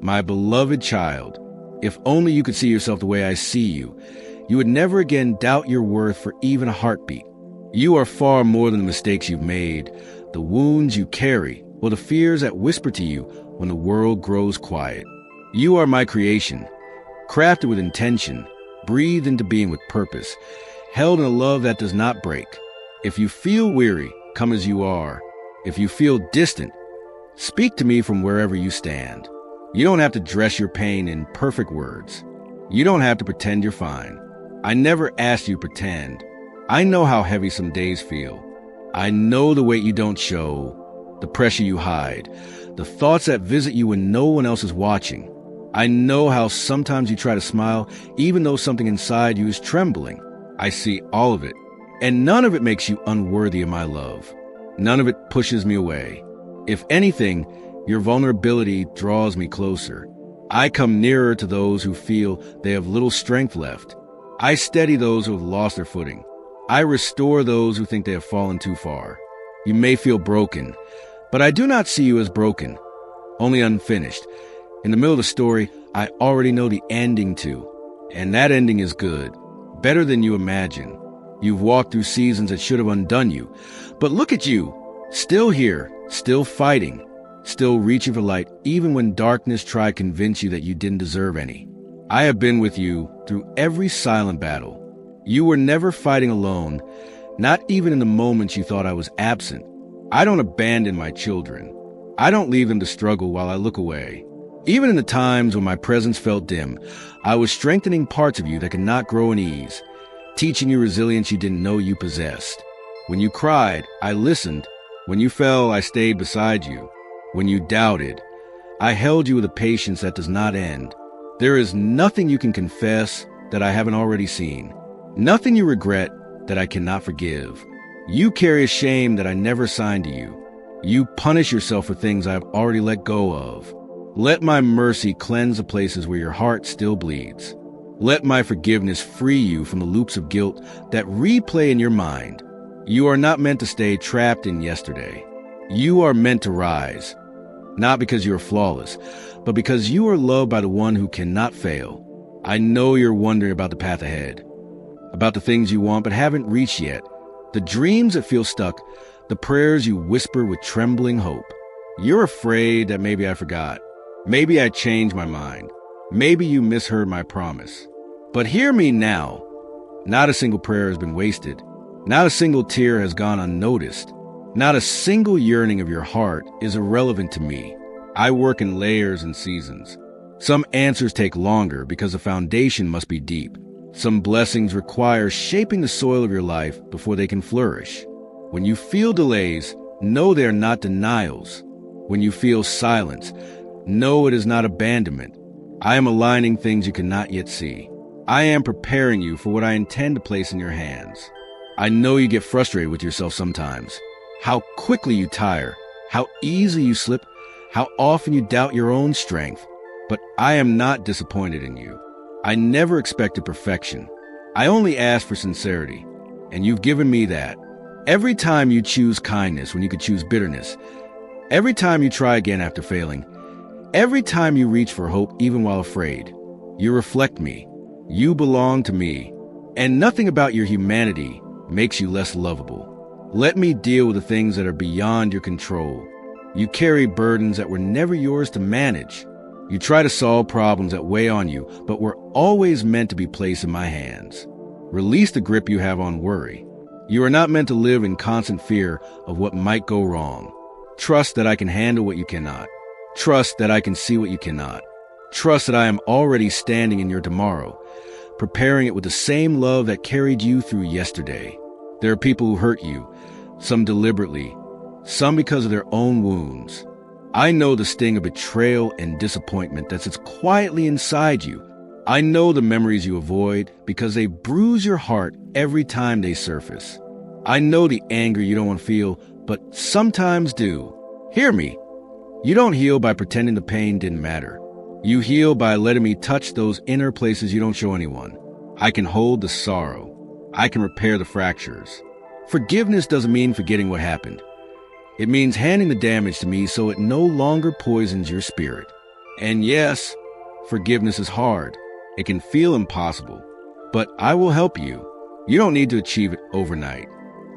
My beloved child, if only you could see yourself the way I see you, you would never again doubt your worth for even a heartbeat. You are far more than the mistakes you've made, the wounds you carry, or the fears that whisper to you when the world grows quiet. You are my creation, crafted with intention, breathed into being with purpose, held in a love that does not break. If you feel weary, come as you are. If you feel distant, speak to me from wherever you stand. You don't have to dress your pain in perfect words. You don't have to pretend you're fine. I never asked you to pretend. I know how heavy some days feel. I know the weight you don't show, the pressure you hide, the thoughts that visit you when no one else is watching. I know how sometimes you try to smile even though something inside you is trembling. I see all of it, and none of it makes you unworthy of my love. None of it pushes me away. If anything, your vulnerability draws me closer. I come nearer to those who feel they have little strength left. I steady those who have lost their footing. I restore those who think they have fallen too far. You may feel broken, but I do not see you as broken, only unfinished. In the middle of the story, I already know the ending to, and that ending is good, better than you imagine. You've walked through seasons that should have undone you, but look at you, still here, still fighting, still reaching for light, even when darkness tried to convince you that you didn't deserve any. I have been with you through every silent battle. You were never fighting alone, not even in the moments you thought I was absent. I don't abandon my children. I don't leave them to struggle while I look away. Even in the times when my presence felt dim, I was strengthening parts of you that could not grow in ease, teaching you resilience you didn't know you possessed. When you cried, I listened. When you fell, I stayed beside you. When you doubted, I held you with a patience that does not end. There is nothing you can confess that I haven't already seen. Nothing you regret that I cannot forgive. You carry a shame that I never assigned to you. You punish yourself for things I have already let go of. Let my mercy cleanse the places where your heart still bleeds. Let my forgiveness free you from the loops of guilt that replay in your mind. You are not meant to stay trapped in yesterday. You are meant to rise, not because you are flawless, but because you are loved by the one who cannot fail. I know you're wondering about the path ahead, about the things you want but haven't reached yet, the dreams that feel stuck, the prayers you whisper with trembling hope. You're afraid that maybe I forgot. Maybe I changed my mind. Maybe you misheard my promise. But hear me now. Not a single prayer has been wasted. Not a single tear has gone unnoticed. Not a single yearning of your heart is irrelevant to me. I work in layers and seasons. Some answers take longer because the foundation must be deep. Some blessings require shaping the soil of your life before they can flourish. When you feel delays, know they are not denials. When you feel silence, know it is not abandonment. I am aligning things you cannot yet see. I am preparing you for what I intend to place in your hands. I know you get frustrated with yourself sometimes. How quickly you tire, how easily you slip, how often you doubt your own strength. But I am not disappointed in you. I never expected perfection. I only asked for sincerity, and you've given me that. Every time you choose kindness when you could choose bitterness, every time you try again after failing, every time you reach for hope even while afraid, you reflect me. You belong to me, and nothing about your humanity makes you less lovable. Let me deal with the things that are beyond your control. You carry burdens that were never yours to manage. You try to solve problems that weigh on you, but were always meant to be placed in my hands. Release the grip you have on worry. You are not meant to live in constant fear of what might go wrong. Trust that I can handle what you cannot. Trust that I can see what you cannot. Trust that I am already standing in your tomorrow, preparing it with the same love that carried you through yesterday. There are people who hurt you, some deliberately, some because of their own wounds. I know the sting of betrayal and disappointment that sits quietly inside you. I know the memories you avoid because they bruise your heart every time they surface. I know the anger you don't want to feel, but sometimes do. Hear me. You don't heal by pretending the pain didn't matter. You heal by letting me touch those inner places you don't show anyone. I can hold the sorrow. I can repair the fractures. Forgiveness doesn't mean forgetting what happened. It means handing the damage to me so it no longer poisons your spirit. And yes, forgiveness is hard. It can feel impossible. But I will help you. You don't need to achieve it overnight.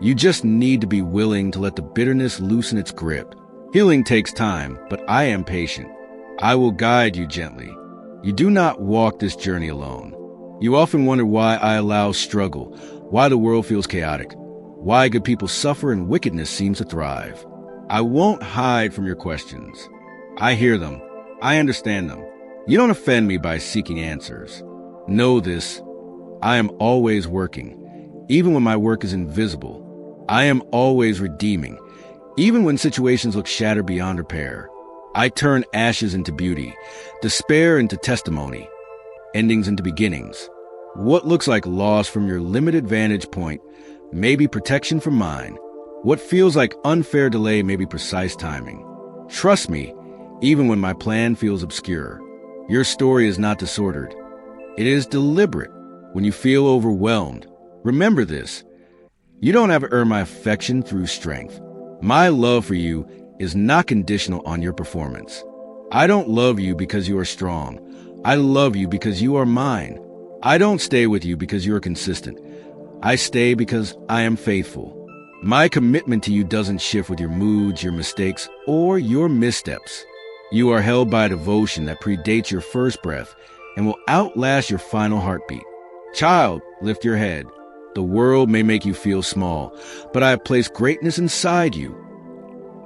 You just need to be willing to let the bitterness loosen its grip. Healing takes time, but I am patient. I will guide you gently. You do not walk this journey alone. You often wonder why I allow struggle, why the world feels chaotic, why good people suffer and wickedness seems to thrive. I won't hide from your questions. I hear them. I understand them. You don't offend me by seeking answers. Know this. I am always working, even when my work is invisible. I am always redeeming, even when situations look shattered beyond repair. I turn ashes into beauty, despair into testimony, endings into beginnings. What looks like loss from your limited vantage point may be protection from mine. What feels like unfair delay may be precise timing. Trust me, even when my plan feels obscure. Your story is not disordered. It is deliberate. When you feel overwhelmed, remember this. You don't have to earn my affection through strength. My love for you is not conditional on your performance. I don't love you because you are strong. I love you because you are mine. I don't stay with you because you are consistent. I stay because I am faithful. My commitment to you doesn't shift with your moods, your mistakes, or your missteps. You are held by a devotion that predates your first breath and will outlast your final heartbeat. Child, lift your head. The world may make you feel small, but I have placed greatness inside you.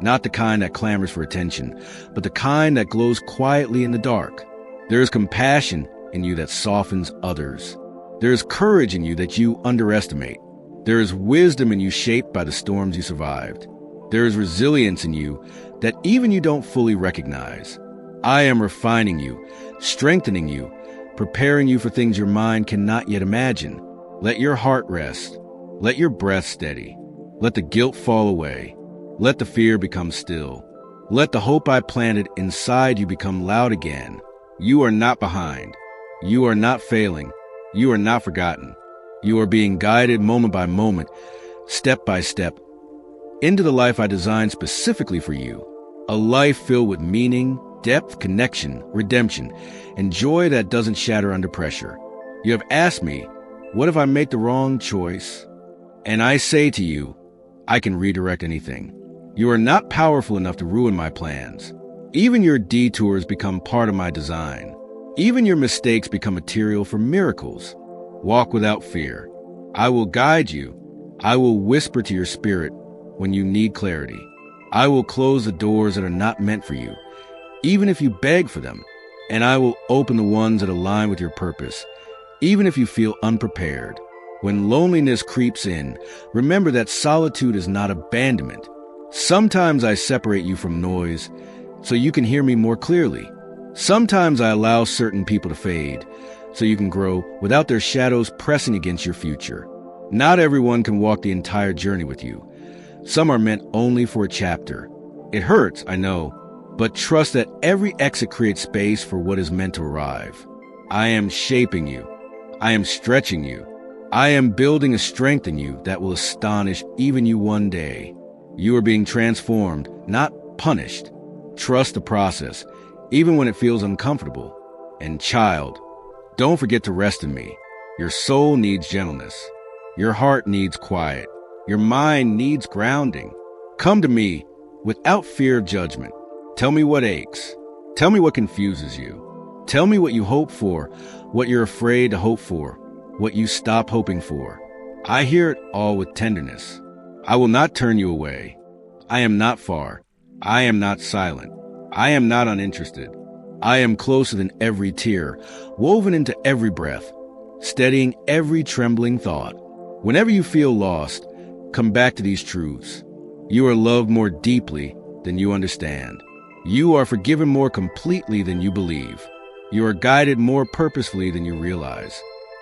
Not the kind that clamors for attention, but the kind that glows quietly in the dark. There is compassion in you that softens others. There is courage in you that you underestimate. There is wisdom in you shaped by the storms you survived. There is resilience in you that even you don't fully recognize. I am refining you, strengthening you, preparing you for things your mind cannot yet imagine. Let your heart rest. Let your breath steady. Let the guilt fall away. Let the fear become still. Let the hope I planted inside you become loud again. You are not behind. You are not failing. You are not forgotten. You are being guided moment by moment, step by step, into the life I designed specifically for you. A life filled with meaning, depth, connection, redemption, and joy that doesn't shatter under pressure. You have asked me, what if I make the wrong choice? And I say to you, I can redirect anything. You are not powerful enough to ruin my plans. Even your detours become part of my design. Even your mistakes become material for miracles. Walk without fear. I will guide you. I will whisper to your spirit when you need clarity. I will close the doors that are not meant for you, even if you beg for them, and I will open the ones that align with your purpose, even if you feel unprepared. When loneliness creeps in, remember that solitude is not abandonment. Sometimes I separate you from noise so you can hear me more clearly. Sometimes I allow certain people to fade so you can grow without their shadows pressing against your future. Not everyone can walk the entire journey with you. Some are meant only for a chapter. It hurts, I know, but trust that every exit creates space for what is meant to arrive. I am shaping you. I am stretching you. I am building a strength in you that will astonish even you one day. You are being transformed, not punished. Trust the process, even when it feels uncomfortable. And child, don't forget to rest in me. Your soul needs gentleness. Your heart needs quiet. Your mind needs grounding. Come to me without fear of judgment. Tell me what aches. Tell me what confuses you. Tell me what you hope for, what you're afraid to hope for, what you stop hoping for. I hear it all with tenderness. I will not turn you away. I am not far. I am not silent. I am not uninterested. I am closer than every tear, woven into every breath, steadying every trembling thought. Whenever you feel lost, come back to these truths. You are loved more deeply than you understand. You are forgiven more completely than you believe. You are guided more purposefully than you realize.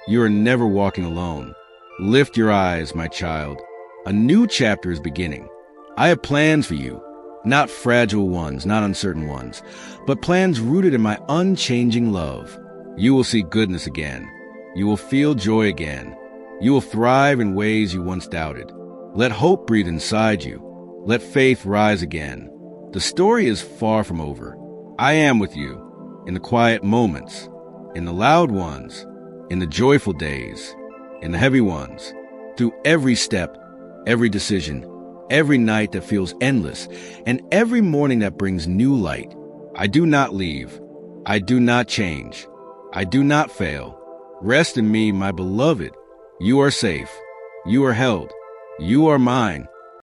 You are never walking alone. Lift your eyes, my child. A new chapter is beginning. I have plans for you, not fragile ones, not uncertain ones, but plans rooted in my unchanging love. You will see goodness again. You will feel joy again. You will thrive in ways you once doubted. Let hope breathe inside you. Let faith rise again. The story is far from over. I am with you, in the quiet moments, in the loud ones, in the joyful days, in the heavy ones, through every step, every decision, every night that feels endless, and every morning that brings new light. I do not leave. I do not change. I do not fail. Rest in me, my beloved. You are safe. You are held. You are mine.